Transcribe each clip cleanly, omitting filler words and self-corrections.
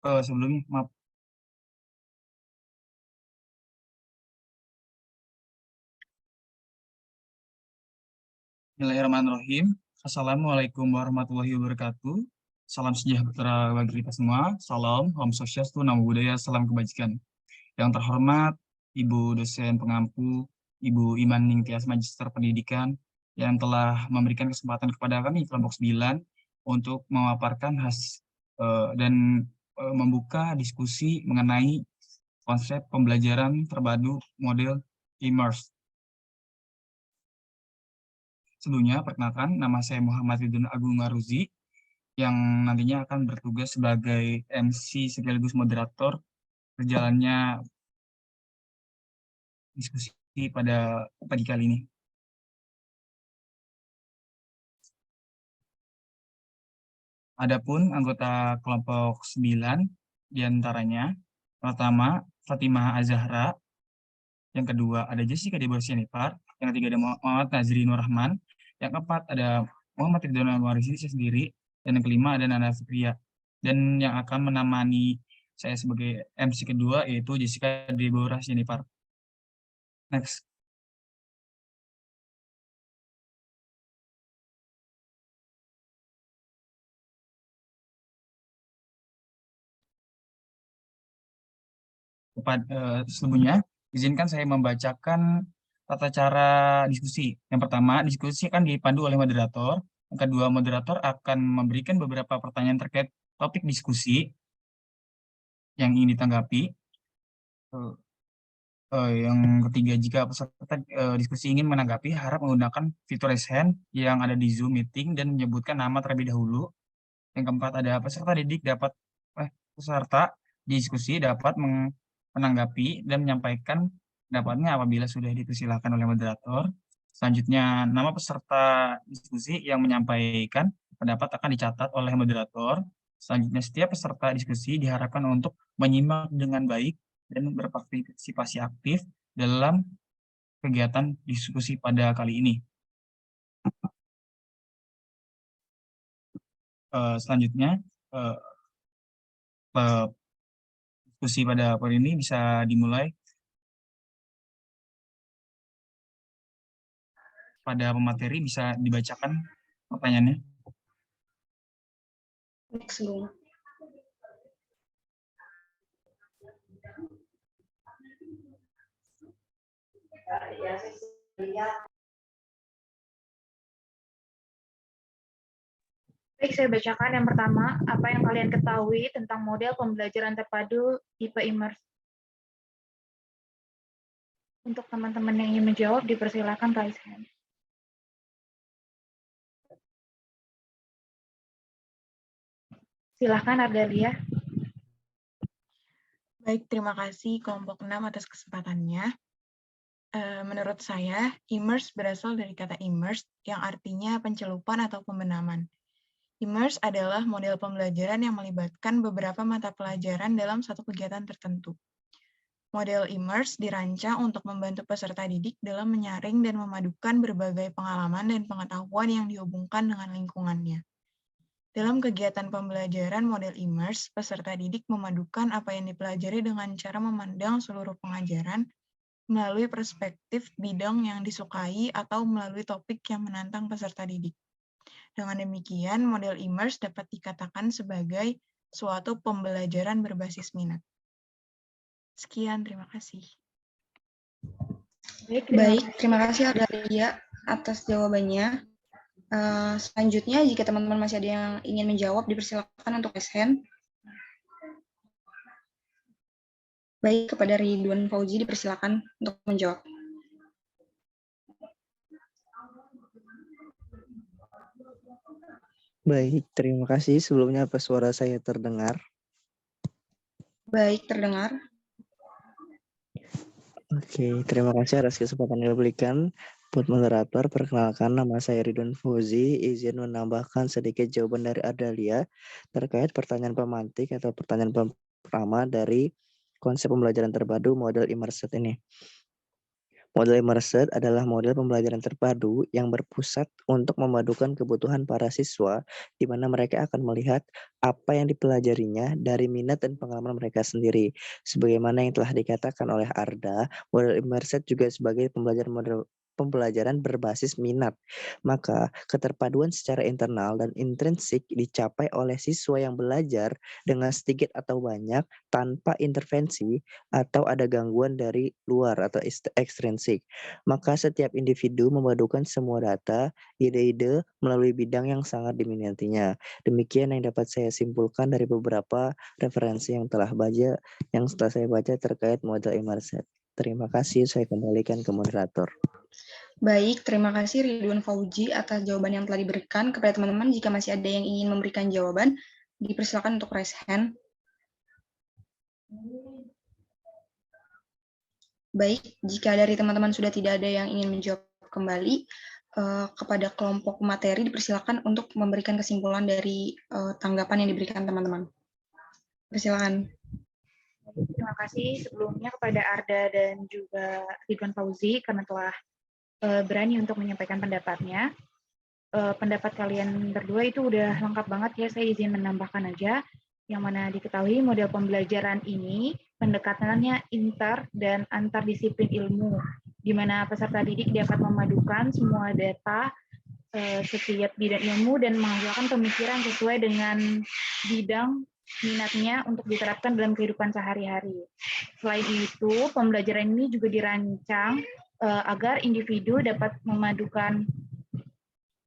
Sebelumnya, maaf. Bismillahirrahmanirrahim. Assalamualaikum warahmatullahi wabarakatuh. Salam sejahtera bagi kita semua. Salam, Om Swastiastu, Namo Buddhaya, salam kebajikan. Yang terhormat, Ibu dosen pengampu, Ibu Iman Ningtyas Magister Pendidikan, yang telah memberikan kesempatan kepada kami, kelompok 9, untuk memaparkan dan membuka diskusi mengenai konsep pembelajaran terpadu model Immerse. Sebelumnya, perkenalkan, nama saya Muhammad Ridwan Agung Aruzi, yang nantinya akan bertugas sebagai MC sekaligus moderator berjalannya diskusi pada pagi kali ini. Adapun anggota kelompok 9, diantaranya, pertama, Fatimah Azahra, yang kedua ada Jessica Deborah Sianipar, yang ketiga ada Muhammad Nazri Nur Rahman, yang keempat ada Muhammad Ridwan Anwarisi sendiri, dan yang kelima ada Nana Fikria. Dan yang akan menemani saya sebagai MC kedua yaitu Jessica Deborah Sianipar. Next. Sebelumnya, izinkan saya membacakan tata cara diskusi. Yang pertama, diskusi akan dipandu oleh moderator. Yang kedua, moderator akan memberikan beberapa pertanyaan terkait topik diskusi yang ingin ditanggapi. Yang ketiga, jika peserta diskusi ingin menanggapi, harap menggunakan fitur raise hand yang ada di Zoom meeting dan menyebutkan nama terlebih dahulu. Yang keempat, ada peserta diskusi dapat menanggapi dan menyampaikan pendapatnya apabila sudah dipersilakan oleh moderator. Selanjutnya, nama peserta diskusi yang menyampaikan pendapat akan dicatat oleh moderator. Selanjutnya, setiap peserta diskusi diharapkan untuk menyimak dengan baik dan berpartisipasi aktif dalam kegiatan diskusi pada kali ini. Selanjutnya, diskusi pada poin ini bisa dimulai pada pemateri, bisa dibacakan pertanyaannya. Next, Bung. Baik, saya bacakan yang pertama, apa yang kalian ketahui tentang model pembelajaran terpadu tipe Immerse? Untuk teman-teman yang ingin menjawab, dipersilakan raise hand. Silahkan, Ardelia. Baik, terima kasih kelompok 6 atas kesempatannya. Menurut saya, immerse berasal dari kata immerse yang artinya pencelupan atau pembenaman. Immerse adalah model pembelajaran yang melibatkan beberapa mata pelajaran dalam satu kegiatan tertentu. Model immerse dirancang untuk membantu peserta didik dalam menyaring dan memadukan berbagai pengalaman dan pengetahuan yang dihubungkan dengan lingkungannya. Dalam kegiatan pembelajaran model immerse, peserta didik memadukan apa yang dipelajari dengan cara memandang seluruh pengajaran melalui perspektif bidang yang disukai atau melalui topik yang menantang peserta didik. Dengan demikian, model immerse dapat dikatakan sebagai suatu pembelajaran berbasis minat. Sekian, terima kasih. Baik, terima kasih Ardelia atas jawabannya. Selanjutnya, jika teman-teman masih ada yang ingin menjawab, dipersilakan untuk raise hand. Baik, kepada Ridwan Fauzi dipersilakan untuk menjawab. Baik, terima kasih. Sebelumnya apa suara saya terdengar? Baik, terdengar. Oke, terima kasih atas kesempatan yang diberikan. Buat moderator, perkenalkan nama saya Ridwan Fauzi. Izin menambahkan sedikit jawaban dari Ardelia terkait pertanyaan pemantik atau pertanyaan pertama dari konsep pembelajaran terpadu model immersive ini. Model immersed adalah model pembelajaran terpadu yang berpusat untuk memadukan kebutuhan para siswa, di mana mereka akan melihat apa yang dipelajarinya dari minat dan pengalaman mereka sendiri. Sebagaimana yang telah dikatakan oleh Arda, model immersed juga sebagai pembelajaran berbasis minat. Maka, keterpaduan secara internal dan intrinsik dicapai oleh siswa yang belajar dengan sedikit atau banyak tanpa intervensi atau ada gangguan dari luar atau ekstrinsik. Maka setiap individu memadukan semua data, ide-ide melalui bidang yang sangat diminatinya. Demikian yang dapat saya simpulkan dari beberapa referensi yang telah saya baca terkait model immersed. Terima kasih, saya kembalikan ke moderator. Baik, terima kasih Ridwan Fauji atas jawaban yang telah diberikan. Kepada teman-teman, jika masih ada yang ingin memberikan jawaban, dipersilakan untuk raise hand. Baik, jika dari teman-teman sudah tidak ada yang ingin menjawab kembali, kepada kelompok materi dipersilakan untuk memberikan kesimpulan dari tanggapan yang diberikan teman-teman. Persilakan. Terima kasih sebelumnya kepada Arda dan juga Ridwan Fauzi karena telah berani untuk menyampaikan pendapatnya. Pendapat kalian berdua itu udah lengkap banget ya, saya izin menambahkan aja. Yang mana diketahui model pembelajaran ini pendekatannya inter dan antardisiplin ilmu, di mana peserta didik dapat memadukan semua data setiap bidang ilmu dan menghasilkan pemikiran sesuai dengan bidang minatnya untuk diterapkan dalam kehidupan sehari-hari. Selain itu, pembelajaran ini juga dirancang agar individu dapat memadukan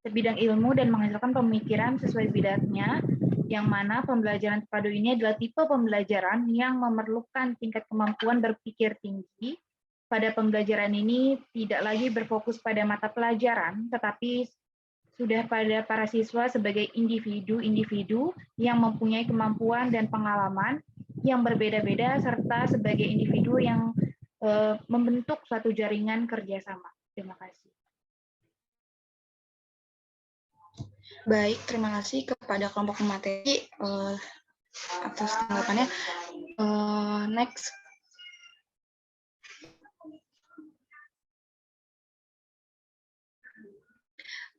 bidang ilmu dan menghasilkan pemikiran sesuai bidangnya, yang mana pembelajaran terpadu ini adalah tipe pembelajaran yang memerlukan tingkat kemampuan berpikir tinggi. Pada pembelajaran ini tidak lagi berfokus pada mata pelajaran, tetapi sudah pada para siswa sebagai individu-individu yang mempunyai kemampuan dan pengalaman yang berbeda-beda, serta sebagai individu yang membentuk suatu jaringan kerjasama. Terima kasih. Baik, terima kasih kepada kelompok materi atas tanggapannya. Next.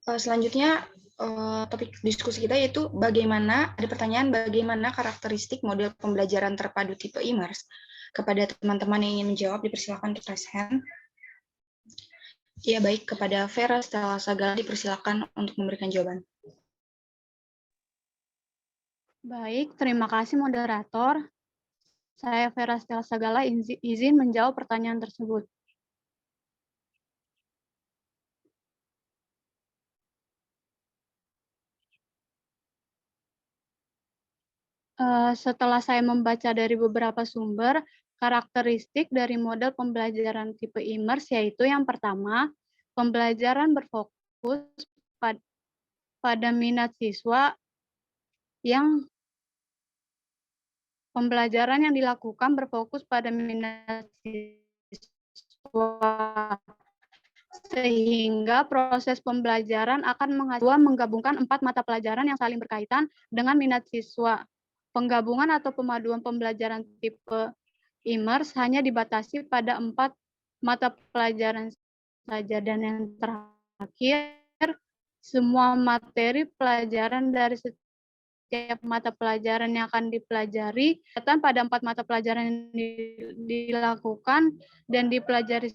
Selanjutnya, topik diskusi kita yaitu ada pertanyaan bagaimana karakteristik model pembelajaran terpadu tipe immerse. Kepada teman-teman yang ingin menjawab, dipersilakan untuk raise hand. Ya, baik, kepada Vera Stella Sagala dipersilakan untuk memberikan jawaban. Baik, terima kasih moderator. Saya Vera Stella Sagala izin menjawab pertanyaan tersebut. Setelah saya membaca dari beberapa sumber, karakteristik dari model pembelajaran tipe immerse yaitu yang pertama, pembelajaran berfokus pada minat siswa pembelajaran yang dilakukan berfokus pada minat siswa, sehingga proses pembelajaran akan menggabungkan 4 mata pelajaran yang saling berkaitan dengan minat siswa. Penggabungan atau pemaduan pembelajaran tipe immerse hanya dibatasi pada 4 mata pelajaran saja. Dan yang terakhir, semua materi pelajaran dari setiap mata pelajaran yang akan dipelajari pada 4 mata pelajaran yang dilakukan dan dipelajari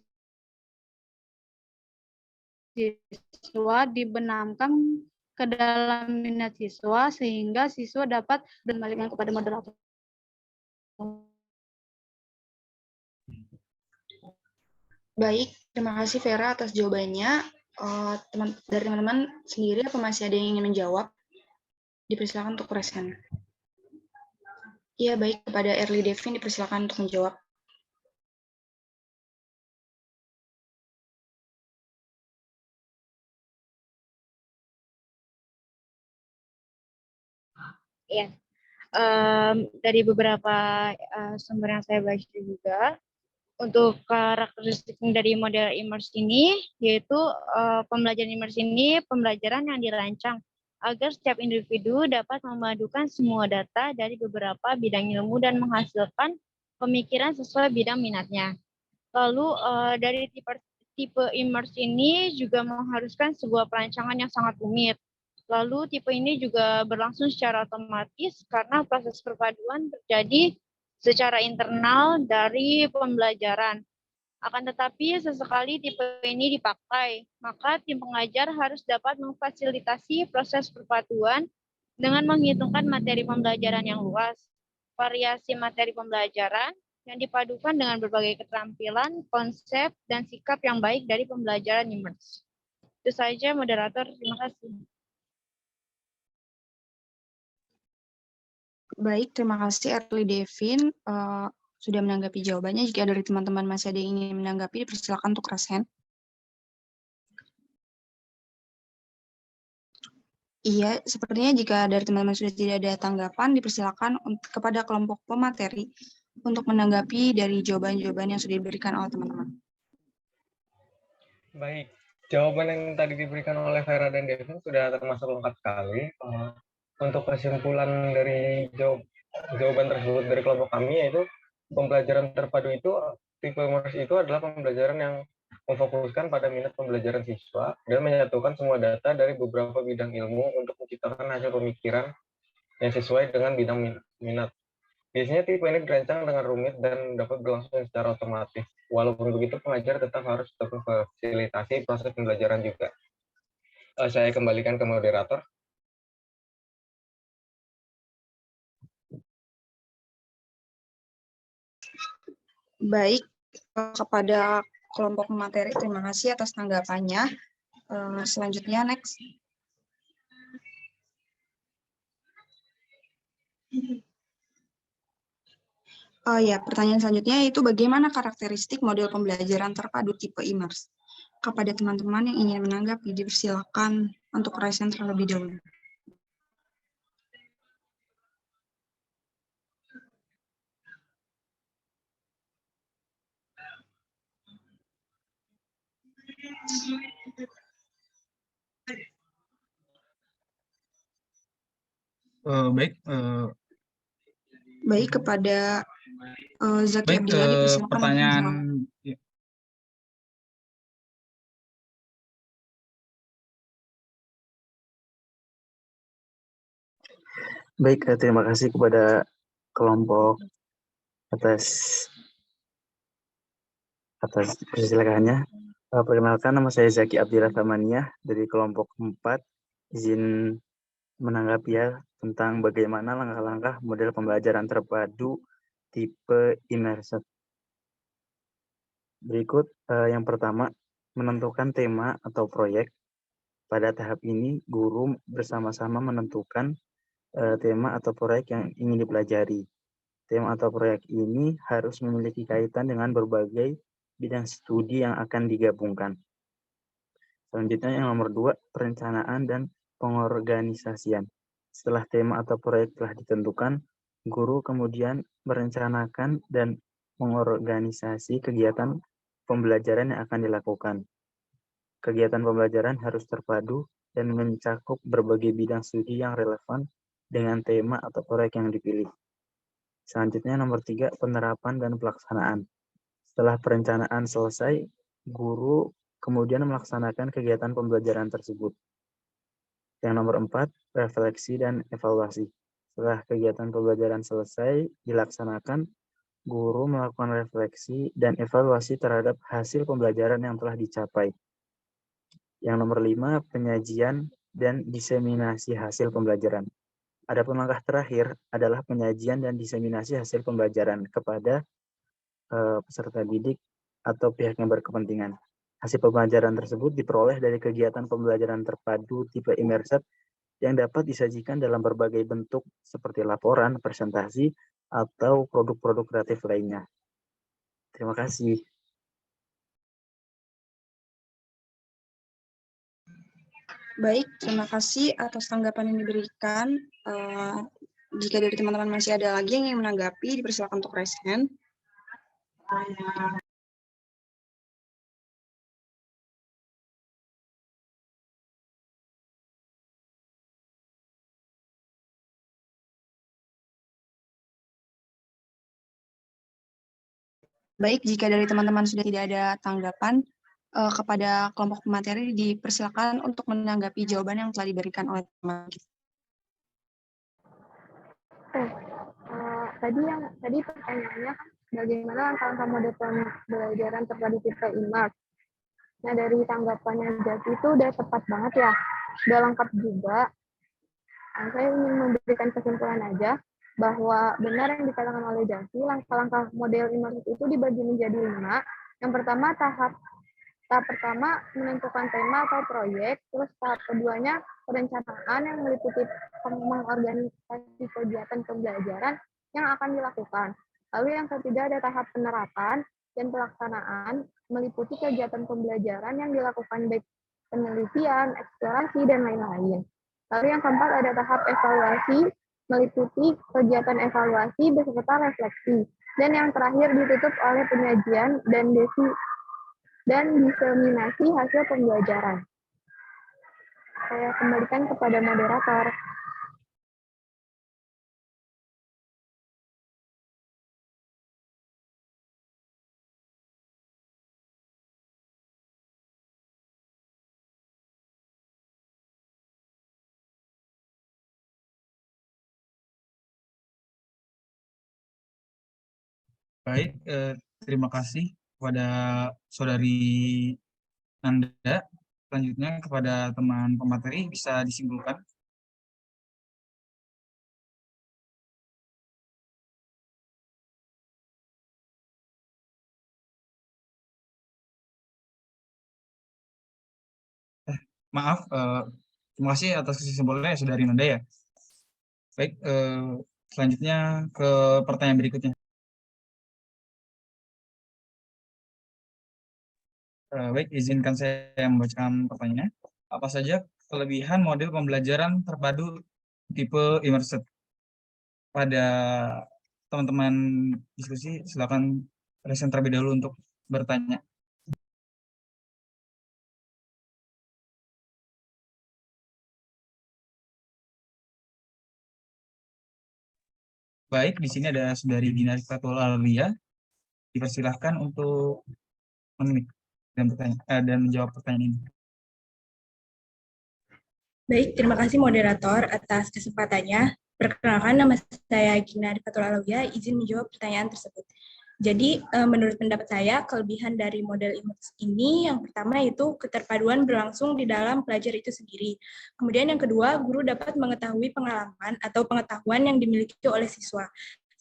siswa dibenamkan ke dalam minat siswa sehingga siswa dapat kembalikan kepada moderator. Baik, terima kasih Vera atas jawabannya. Dari teman-teman sendiri apa masih ada yang ingin menjawab? Dipersilakan untuk raise hand. Iya, baik, kepada Erly Devin dipersilakan untuk menjawab. Ya, dari beberapa sumber yang saya baca juga, untuk karakteristik dari model immerse ini, yaitu pembelajaran immerse ini pembelajaran yang dirancang agar setiap individu dapat memadukan semua data dari beberapa bidang ilmu dan menghasilkan pemikiran sesuai bidang minatnya. Lalu dari tipe immerse ini juga mengharuskan sebuah perancangan yang sangat rumit. Lalu tipe ini juga berlangsung secara otomatis karena proses perpaduan terjadi secara internal dari pembelajaran. Akan tetapi sesekali tipe ini dipakai, maka tim pengajar harus dapat memfasilitasi proses perpaduan dengan menghitungkan materi pembelajaran yang luas, variasi materi pembelajaran yang dipadukan dengan berbagai keterampilan, konsep, dan sikap yang baik dari pembelajaran immerse. Itu saja, moderator. Terima kasih. Baik, terima kasih Erli Devin sudah menanggapi jawabannya. Jika dari teman-teman masih ada yang ingin menanggapi, dipersilakan untuk raise hand. Iya, sepertinya jika dari teman-teman sudah tidak ada tanggapan, dipersilakan kepada kelompok pemateri untuk menanggapi dari jawaban-jawaban yang sudah diberikan oleh teman-teman. Baik, jawaban yang tadi diberikan oleh Vera dan Devin sudah termasuk lengkap sekali. Untuk kesimpulan dari jawaban tersebut dari kelompok kami, yaitu pembelajaran terpadu itu, tipe immerse itu adalah pembelajaran yang memfokuskan pada minat pembelajaran siswa dan menyatukan semua data dari beberapa bidang ilmu untuk menciptakan hasil pemikiran yang sesuai dengan bidang minat. Biasanya tipe ini dirancang dengan rumit dan dapat berlangsung secara otomatis. Walaupun begitu, pengajar tetap harus memfasilitasi proses pembelajaran juga. Saya kembalikan ke moderator. Baik, kepada kelompok materi, terima kasih atas tanggapannya. Selanjutnya, next. Ya, pertanyaan selanjutnya yaitu bagaimana karakteristik model pembelajaran terpadu tipe immerse? Kepada teman-teman yang ingin menanggapi, dipersilakan untuk raise hand terlebih dahulu. Baik, Baik, kepada Zaki baik, Abdillah dipersilakan untuk pertanyaan menjawab. ya. Baik, terima kasih kepada kelompok atas persilakannya. Perkenalkan, nama saya Zaki Abdillah Tamaniah dari kelompok 4. Izin menanggapi ya tentang bagaimana langkah-langkah model pembelajaran terpadu tipe immersive. Berikut yang pertama, menentukan tema atau proyek. Pada tahap ini, guru bersama-sama menentukan tema atau proyek yang ingin dipelajari. Tema atau proyek ini harus memiliki kaitan dengan berbagai bidang studi yang akan digabungkan. Selanjutnya yang nomor 2, perencanaan dan pengorganisasian. Setelah tema atau proyek telah ditentukan, guru kemudian merencanakan dan mengorganisasi kegiatan pembelajaran yang akan dilakukan. Kegiatan pembelajaran harus terpadu dan mencakup berbagai bidang studi yang relevan dengan tema atau proyek yang dipilih. Selanjutnya nomor 3, penerapan dan pelaksanaan. Setelah perencanaan selesai, guru kemudian melaksanakan kegiatan pembelajaran tersebut. Yang nomor 4, refleksi dan evaluasi. Setelah kegiatan pembelajaran selesai dilaksanakan, guru melakukan refleksi dan evaluasi terhadap hasil pembelajaran yang telah dicapai. Yang nomor 5, penyajian dan diseminasi hasil pembelajaran. Adapun langkah terakhir adalah penyajian dan diseminasi hasil pembelajaran kepada peserta didik atau pihak yang berkepentingan. Hasil pembelajaran tersebut diperoleh dari kegiatan pembelajaran terpadu tipe immersive yang dapat disajikan dalam berbagai bentuk seperti laporan, presentasi, atau produk-produk kreatif lainnya. Terima kasih. Baik, terima kasih atas tanggapan yang diberikan. Jika dari teman-teman masih ada lagi yang ingin menanggapi, dipersilakan untuk raise hand. Baik, jika dari teman-teman sudah tidak ada tanggapan, kepada kelompok pemateri dipersilakan untuk menanggapi jawaban yang telah diberikan oleh teman. Tadi pertanyaannya kan bagaimana langkah-langkah model pembelajaran terpadu tipe IMARS. Nah, dari tanggapannya Jaki itu udah tepat banget ya, udah lengkap juga. Nah, saya ingin memberikan kesimpulan aja bahwa benar yang dikatakan oleh Jaki, langkah-langkah model IMARS itu dibagi menjadi 5. Yang pertama tahap pertama menentukan tema atau proyek, terus tahap keduanya perencanaan yang meliputi mengorganisasi kegiatan pembelajaran yang akan dilakukan. Lalu yang ketiga ada tahap penerapan dan pelaksanaan meliputi kegiatan pembelajaran yang dilakukan baik penelitian, eksplorasi, dan lain-lain. Lalu yang keempat ada tahap evaluasi meliputi kegiatan evaluasi beserta refleksi. Dan yang terakhir ditutup oleh penyajian dan diseminasi hasil pembelajaran. Saya kembalikan kepada moderator. Baik, terima kasih kepada Saudari Nanda. Selanjutnya kepada teman pemateri bisa disimpulkan. Maaf, terima kasih atas kesimpulannya Saudari Nanda ya. Baik, selanjutnya ke pertanyaan berikutnya. Baik, izinkan saya membacakan pertanyaannya. Apa saja kelebihan model pembelajaran terpadu tipe immersive? Pada teman-teman diskusi, silakan present terlebih dahulu untuk bertanya. Baik, di sini ada Saudari Gina Fatul Alia. Dipersilahkan untuk menunjuk dan menjawab pertanyaan ini. Baik, terima kasih moderator atas kesempatannya. Perkenalkan, nama saya Gina Fatul Alia, izin menjawab pertanyaan tersebut. Jadi, menurut pendapat saya, kelebihan dari model IMERS ini yang pertama itu keterpaduan berlangsung di dalam pelajar itu sendiri. Kemudian yang kedua, guru dapat mengetahui pengalaman atau pengetahuan yang dimiliki oleh siswa,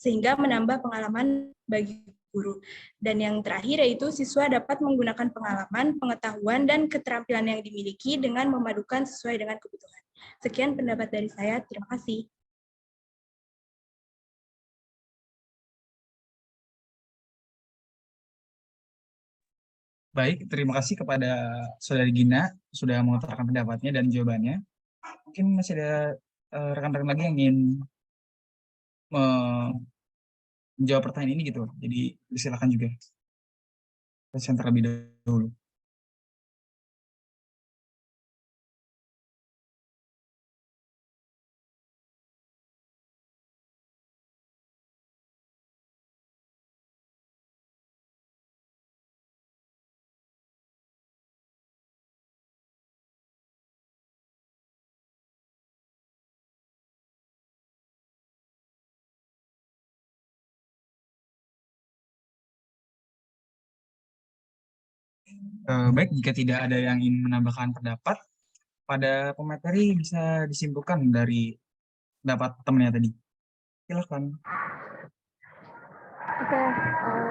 sehingga menambah pengalaman bagi guru. Dan yang terakhir yaitu siswa dapat menggunakan pengalaman, pengetahuan, dan keterampilan yang dimiliki dengan memadukan sesuai dengan kebutuhan. Sekian pendapat dari saya, terima kasih. Baik, terima kasih kepada Saudari Gina sudah mengutarakan pendapatnya dan jawabannya. Mungkin masih ada rekan-rekan lagi yang ingin menjawab pertanyaan ini gitu. Jadi silakan juga. Present terlebih dahulu. Baik, jika tidak ada yang ingin menambahkan pendapat, pada pemateri bisa disimpulkan dari pendapat temannya tadi. Silakan. Oke,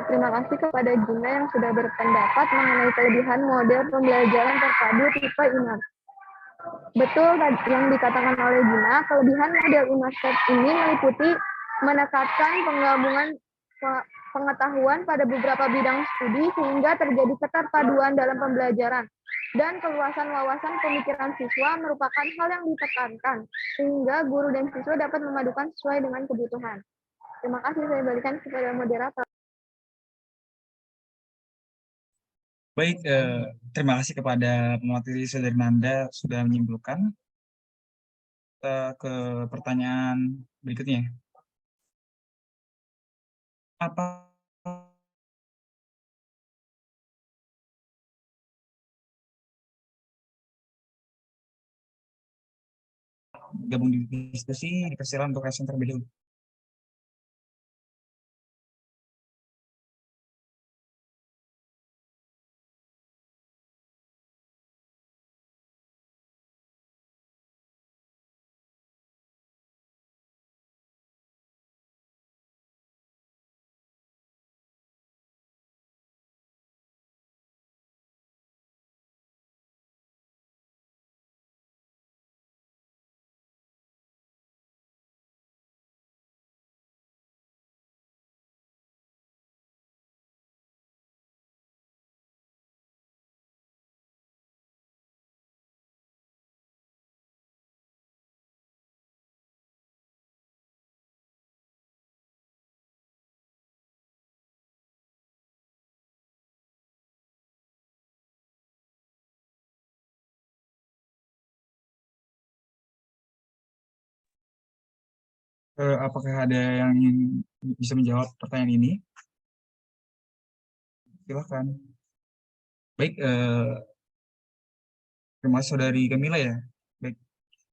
terima kasih kepada Gina yang sudah berpendapat mengenai kelebihan model pembelajaran terpadu tipe IMERS. Betul yang dikatakan oleh Gina, kelebihan model IMERS ini meliputi menekatkan penggabungan pengetahuan pada beberapa bidang studi sehingga terjadi keterpaduan dalam pembelajaran. Dan keluasan wawasan pemikiran siswa merupakan hal yang ditekankan, sehingga guru dan siswa dapat memadukan sesuai dengan kebutuhan. Terima kasih, saya berikan kepada moderator. Baik, terima kasih kepada pemateri Saudari Nanda sudah menyimpulkan. Ke pertanyaan berikutnya. Apa gabung di diskusi, dipersilakan untuk raise terlebih dahulu. Apakah ada yang ingin bisa menjawab pertanyaan ini? Silahkan. Baik, terima kasih saudari Kamila ya. Baik,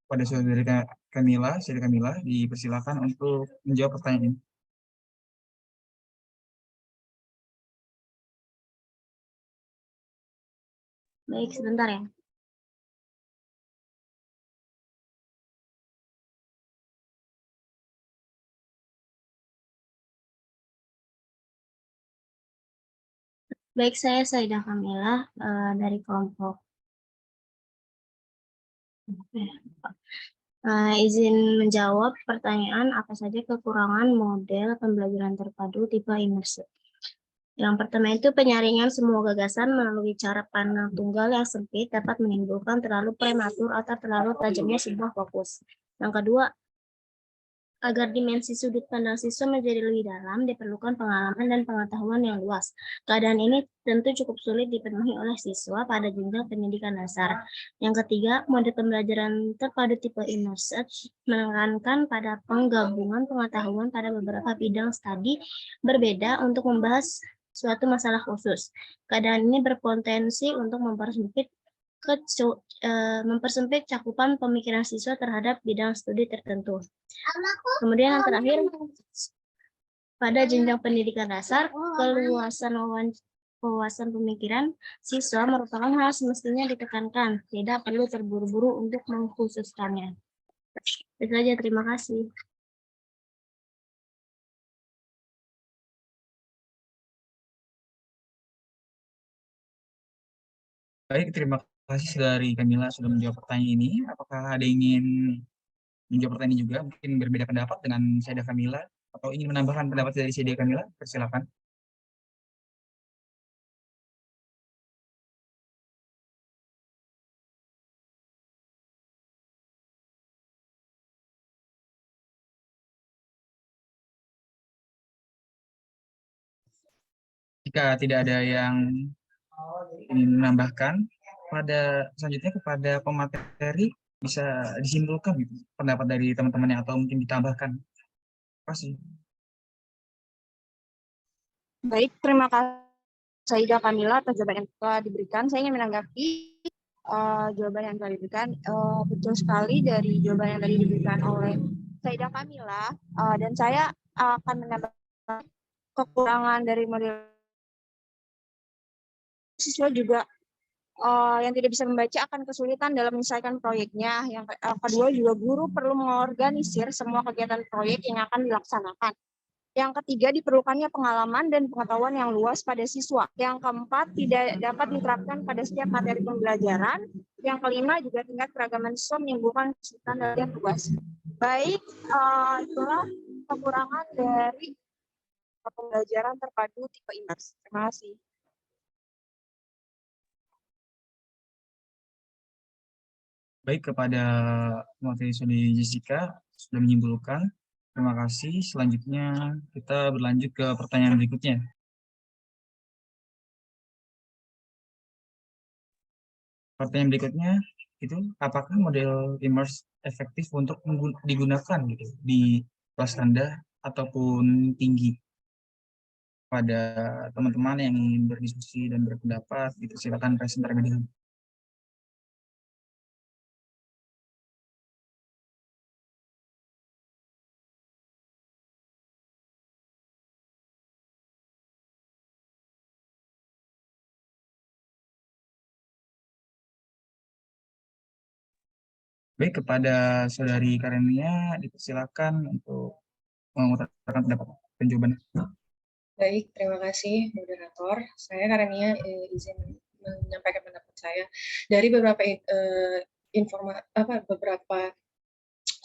pada saudari Kamila, dipersilakan untuk menjawab pertanyaan ini. Baik, sebentar ya. Baik, saya Saidah Kamila dari kelompok. Izin menjawab pertanyaan apa saja kekurangan model pembelajaran terpadu tipe imersif. Yang pertama itu penyaringan semua gagasan melalui cara pandang tunggal yang sempit dapat menimbulkan terlalu prematur atau terlalu tajamnya sebuah fokus. Yang kedua, agar dimensi sudut pandang siswa menjadi lebih dalam, diperlukan pengalaman dan pengetahuan yang luas. Keadaan ini tentu cukup sulit dipenuhi oleh siswa pada jenjang pendidikan dasar. Yang ketiga, model pembelajaran terpadu tipe imersif menekankan pada penggabungan pengetahuan pada beberapa bidang studi berbeda untuk membahas suatu masalah khusus. Keadaan ini berpotensi untuk mempersempit cakupan pemikiran siswa terhadap bidang studi tertentu. Kemudian yang terakhir, pada jenjang pendidikan dasar, keluasan wawasan pemikiran siswa merupakan hal semestinya ditekankan, tidak perlu terburu-buru untuk mengkhususkannya. Itu saja, terima kasih. Baik, terima kasih dari Kamila sudah menjawab pertanyaan ini. Apakah ada yang ingin menjawab pertanyaan ini juga? Mungkin berbeda pendapat dengan Saidah Kamila atau ingin menambahkan pendapat dari Saidah Kamila? Persilakan. Jika tidak ada yang ingin menambahkan, selanjutnya kepada pemateri bisa disimpulkan gitu, pendapat dari teman-temannya atau mungkin ditambahkan. Terima kasih. Baik, terima kasih Saidah Kamila atas jawaban yang telah diberikan. Saya ingin menanggapi jawaban yang telah diberikan. Betul sekali dari jawaban yang tadi diberikan oleh Saidah Kamila, dan saya akan menambahkan kekurangan dari model siswa juga yang tidak bisa membaca akan kesulitan dalam menyelesaikan proyeknya. Yang kedua juga guru perlu mengorganisir semua kegiatan proyek yang akan dilaksanakan. Yang ketiga, diperlukannya pengalaman dan pengetahuan yang luas pada siswa. Yang keempat, tidak dapat diterapkan pada setiap materi pembelajaran. Yang kelima, juga tingkat keragaman siswa menimbulkan kesulitan yang luas. Baik, itulah kekurangan dari pembelajaran terpadu tipe imersif. Terima kasih. Baik, kepada materi Saudari Jessica sudah menyimpulkan. Terima kasih. Selanjutnya kita berlanjut ke pertanyaan berikutnya. Pertanyaan berikutnya itu, apakah model immerse efektif untuk digunakan gitu di kelas rendah ataupun tinggi? Pada teman-teman yang ingin berdiskusi dan berpendapat, gitu, silakan present terlebih dahulu. Baik, kepada Saudari Karenia dipersilakan untuk mengutarakan pendapat dan jawabannya. Baik, terima kasih moderator. Saya Karenia izin menyampaikan pendapat saya dari beberapa beberapa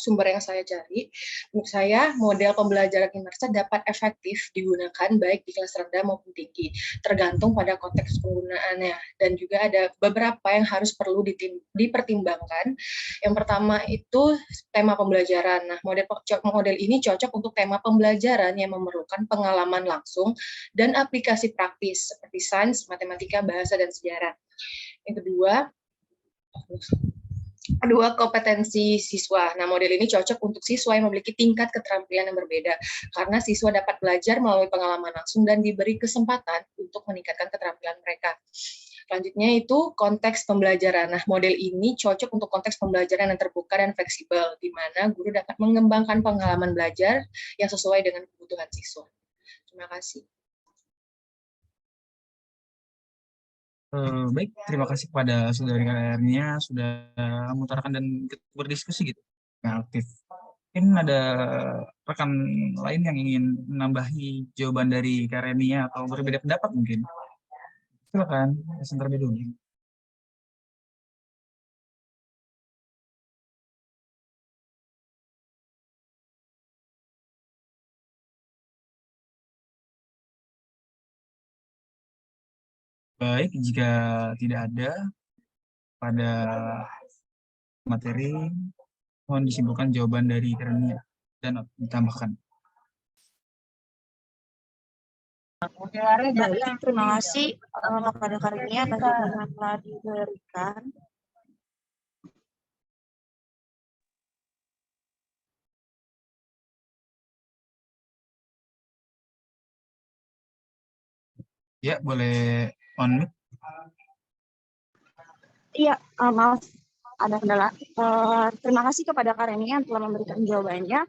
sumber yang saya cari. Menurut saya model pembelajaran imersif dapat efektif digunakan baik di kelas rendah maupun tinggi, tergantung pada konteks penggunaannya. Dan juga ada beberapa yang harus perlu dipertimbangkan. Yang pertama itu tema pembelajaran. Nah, model ini cocok untuk tema pembelajaran yang memerlukan pengalaman langsung dan aplikasi praktis seperti sains, matematika, bahasa, dan sejarah. Yang kedua, kompetensi siswa. Nah, model ini cocok untuk siswa yang memiliki tingkat keterampilan yang berbeda, karena siswa dapat belajar melalui pengalaman langsung dan diberi kesempatan untuk meningkatkan keterampilan mereka. Selanjutnya itu konteks pembelajaran. Nah, model ini cocok untuk konteks pembelajaran yang terbuka dan fleksibel, di mana guru dapat mengembangkan pengalaman belajar yang sesuai dengan kebutuhan siswa. Terima kasih. Baik, terima kasih kepada Saudari Karenia sudah mengutarakan dan berdiskusi gitu, yang aktif. Mungkin ada rekan lain yang ingin menambahi jawaban dari Karenia atau berbeda pendapat mungkin. Silakan, terlebih dulu. Baik, jika tidak ada pada materi, mohon disimpulkan jawaban dari Karenia dan ditambahkan. Baik, terima kasih kepada Karenia atas jawaban yang telah diberikan. Ya, boleh on mic. Iya, maaf, ada kendala. Terima kasih kepada Karenia yang telah memberikan jawabannya.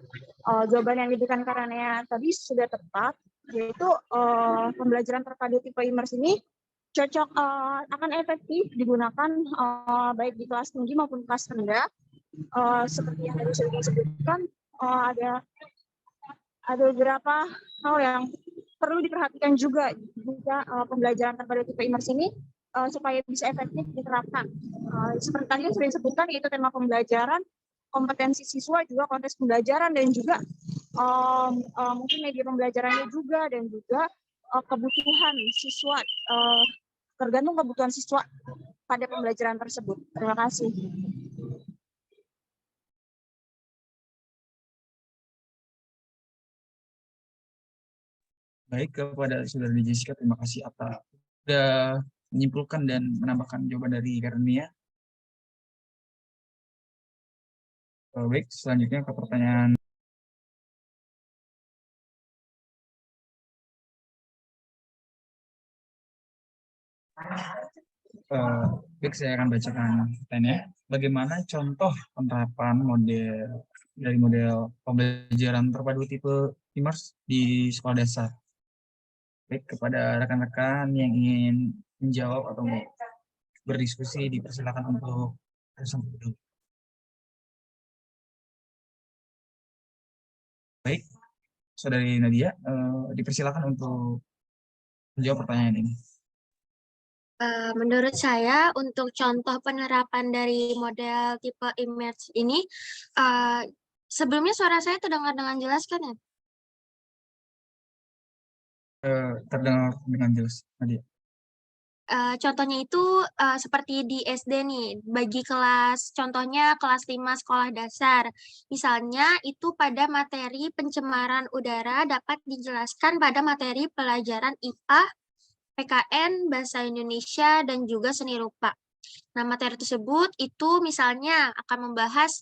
Jawaban yang diberikan Karenia tadi sudah tepat, yaitu pembelajaran terpadu tipe imers ini cocok akan efektif digunakan baik di kelas tinggi maupun kelas rendah. Seperti yang tadi sudah disebutkan, ada beberapa hal yang perlu diperhatikan juga jika pembelajaran terpadu tipe imers ini supaya bisa efektif diterapkan. Seperti tadi yang sudah disebutkan, yaitu tema pembelajaran, kompetensi siswa, juga konteks pembelajaran, dan juga mungkin media pembelajarannya juga, dan juga kebutuhan siswa, tergantung kebutuhan siswa pada pembelajaran tersebut. Terima kasih. Baik, kepada Saudari Jessica, terima kasih atas sudah menyimpulkan dan menambahkan jawaban dari Karenia. Baik, selanjutnya ke pertanyaan. Baik, saya akan bacakan pertanyaannya. Bagaimana contoh penerapan dari model pembelajaran terpadu tipe imers di sekolah dasar? Baik, kepada rekan-rekan yang ingin menjawab atau berdiskusi, dipersilakan untuk bersambung dulu. Baik, Saudari Nadia, dipersilakan untuk menjawab pertanyaan ini. Menurut saya, untuk contoh penerapan dari model tipe imers ini, sebelumnya suara saya terdengar dengan jelas kan ya? Terdengar dengan jelas, Nadia. Contohnya itu seperti di SD nih, bagi kelas, contohnya kelas 5 sekolah dasar. Misalnya itu pada materi pencemaran udara dapat dijelaskan pada materi pelajaran IPA, PKN, Bahasa Indonesia, dan juga seni rupa. Nah, materi tersebut itu misalnya akan membahas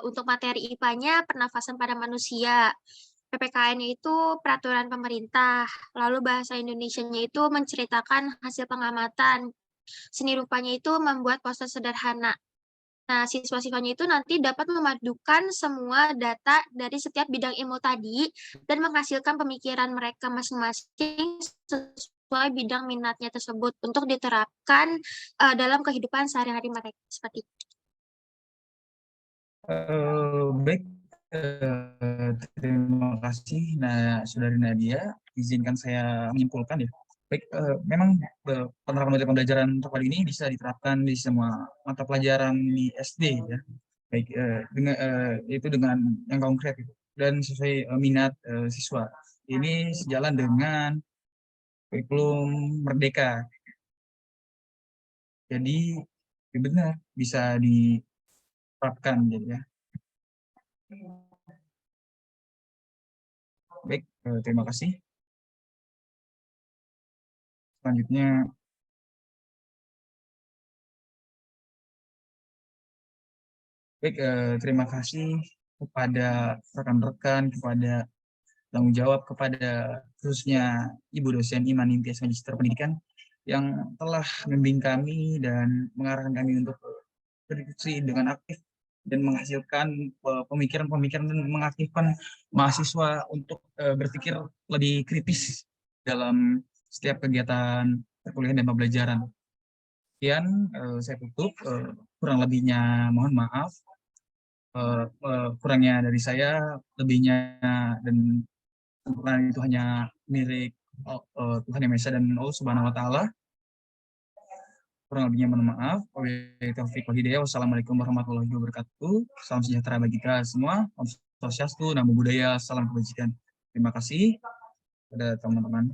untuk materi IPA-nya pernafasan pada manusia, PPKN-nya itu peraturan pemerintah, lalu bahasa Indonesia-nya itu menceritakan hasil pengamatan, seni rupanya itu membuat poster sederhana. Nah, siswa-siswanya itu nanti dapat memadukan semua data dari setiap bidang ilmu tadi dan menghasilkan pemikiran mereka masing-masing sesuai bidang minatnya tersebut untuk diterapkan dalam kehidupan sehari-hari mereka. Seperti itu. Baik, terima kasih. Nah, Saudari Nadia, izinkan saya menyimpulkan ya. Baik, memang penerapan model pembelajaran terpadu ini bisa diterapkan di semua mata pelajaran di SD ya. Baik, itu dengan yang konkret gitu. Dan sesuai minat siswa. Ini sejalan dengan kurikulum Merdeka. Jadi benar bisa diterapkan gitu ya. Baik, terima kasih. Selanjutnya, baik, terima kasih kepada rekan-rekan, kepada tanggung jawab, kepada khususnya Ibu dosen Iman Nintias Magister Pendidikan yang telah membimbing kami dan mengarahkan kami untuk berdiskusi dengan aktif dan menghasilkan pemikiran-pemikiran dan mengaktifkan mahasiswa untuk berpikir lebih kritis dalam setiap kegiatan perkuliahan dan pembelajaran. Sekian, saya tutup. Kurang lebihnya mohon maaf. Kurangnya dari saya, lebihnya dan sempurnaan itu hanya milik Tuhan Yang Maha Esa dan Allah Subhanahu Wa Taala. Kurang lebihnya mohon maaf. Wabillahi taufiq wal hidayah. Wassalamualaikum warahmatullahi wabarakatuh. Salam sejahtera bagi kita semua. Om Swastiastu, Namo Buddhaya, salam kebajikan. Terima kasih pada teman-teman.